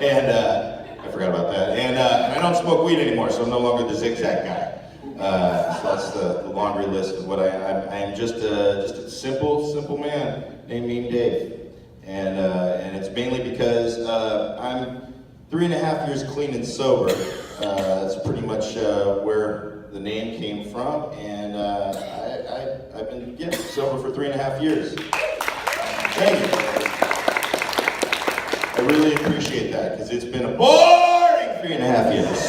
And I forgot about that. And I don't smoke weed anymore, so I'm no longer the zigzag guy. So that's the laundry list of what I am. I am just a simple man named Mean Dave. And it's mainly because I'm 3.5 years clean and sober. That's pretty much where the name came from. And I've been sober for 3.5 years. Thank you. I really appreciate that because it's been a boring 3.5 years.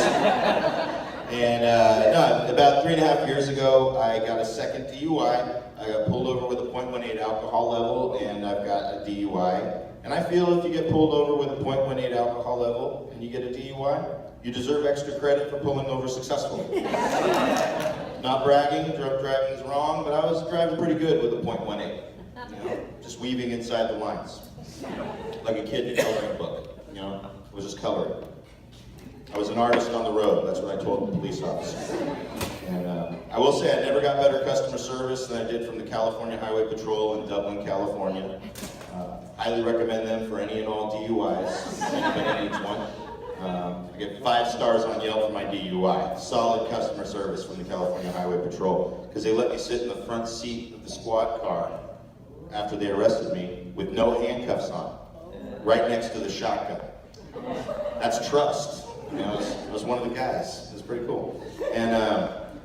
And no, about 3.5 years ago, I got a second DUI. I got pulled over with a .18 alcohol level, and I've got a DUI. And I feel if you get pulled over with a .18 alcohol level and you get a DUI, you deserve extra credit for pulling over successfully. Not bragging, drunk driving is wrong, but I was driving pretty good with a .18. You know, just weaving inside the lines. Like a kid in a coloring book, you know, I was just coloring. I was an artist on the road, that's what I told the police officer. And I will say I never got better customer service than I did from the California Highway Patrol in Dublin, California. Highly recommend them for any and all DUIs, if anybody needs one. I get 5 stars on Yelp for my DUI. Solid customer service from the California Highway Patrol, because they let me sit in the front seat of the squad car after they arrested me with no handcuffs on, right next to the shotgun. That's trust. You know, it was one of the guys. It was pretty cool. And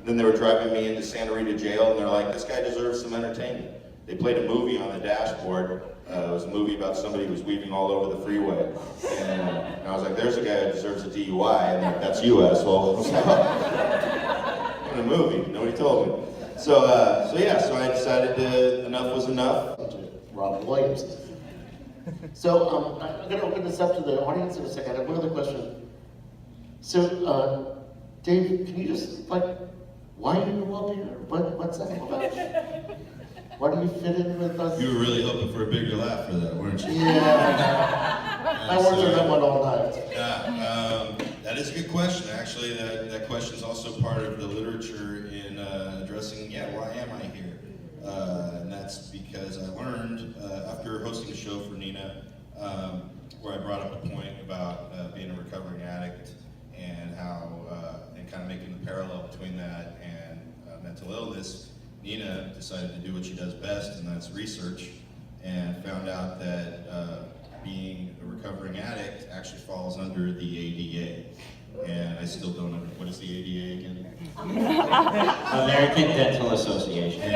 then they were driving me into Santa Rita jail, and they're like, this guy deserves some entertainment. They played a movie on the dashboard. It was a movie about somebody who was weaving all over the freeway. And I was like, there's a guy who deserves a DUI, and they're like, that's you, asshole. In a movie, nobody told me. So I decided enough was enough. Robin Williams. So I'm going to open this up to the audience in a second. I have one other question. So, Dave, can you just, why are you up here? What's that all about? Why do you fit in with us? You were really hoping for a bigger laugh for that, weren't you? Yeah. I worked on that one all night. Yeah, that is a good question. Actually, that question is also part of the literature in addressing, why am I here? And that's because I learned after hosting a show for Nina, where I brought up the point about being a recovering addict and how, and kind of making the parallel between that and mental illness. Nina decided to do what she does best, and that's research, and found out that being a recovering addict actually falls under the ADA. And I still don't know, what is the ADA again? American Dental Association.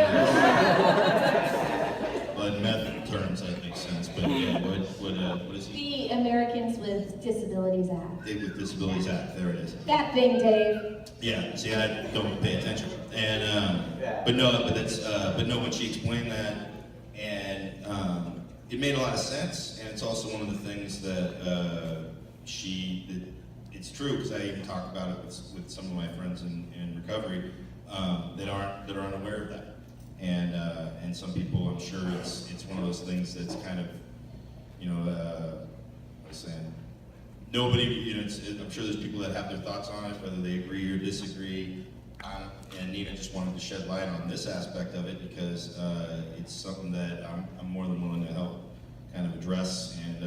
Well, in method terms, that makes sense, but yeah, what is he? The Americans with Disabilities Act. With Disabilities Act, there it is. That thing, Dave. Yeah, see, I don't pay attention. And, but no, when she explained that, and it made a lot of sense, and it's also one of the things that it's true, because I even talk about it with some of my friends in recovery that are unaware of that. And some people, I'm sure it's one of those things that's kind of, I was saying, nobody, I'm sure there's people that have their thoughts on it, whether they agree or disagree. And Nina just wanted to shed light on this aspect of it because it's something that I'm more than willing to help kind of address. And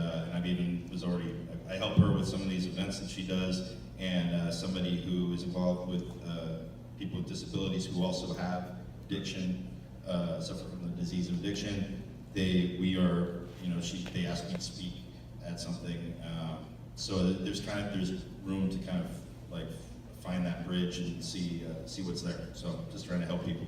I help her with some of these events that she does, and somebody who is involved with people with disabilities who also have addiction, suffer from the disease of addiction. They asked me to speak at something. So there's room to kind of find that bridge and see what's there. So just trying to help people.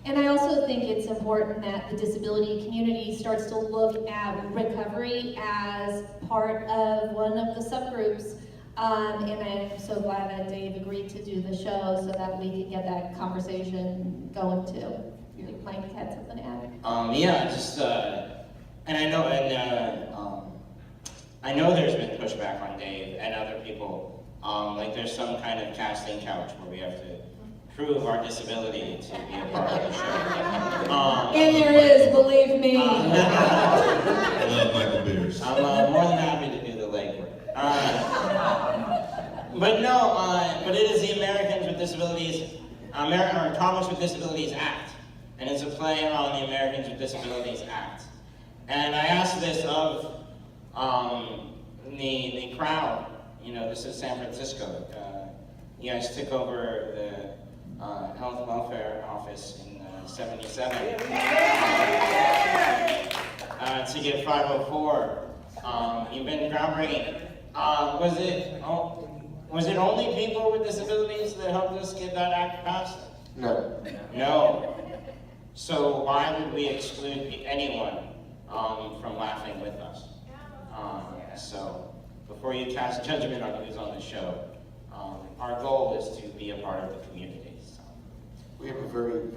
And I also think it's important that the disability community starts to look at recovery as part of one of the subgroups. And I'm so glad that Dave agreed to do the show so that we could get that conversation going too. Mike had something to add. I know there's been pushback on Dave and other people. There's some kind of casting couch where we have to prove our disability to be a part of the show. And there is, believe me. I love Michael Beers. I'm more than happy to do the legwork. But it is the Americans with Disabilities, Congress with Disabilities Act, and it's a play on the Americans with Disabilities Act. And I asked this of The crowd, you know, this is San Francisco. You guys took over the health welfare office in 77 to get 504. You've been groundbreaking. Was it only people with disabilities that helped us get that act passed? No. No. So why would we exclude anyone from laughing with us? So before you cast judgment on who's on the show, our goal is to be a part of the community. So. We have a very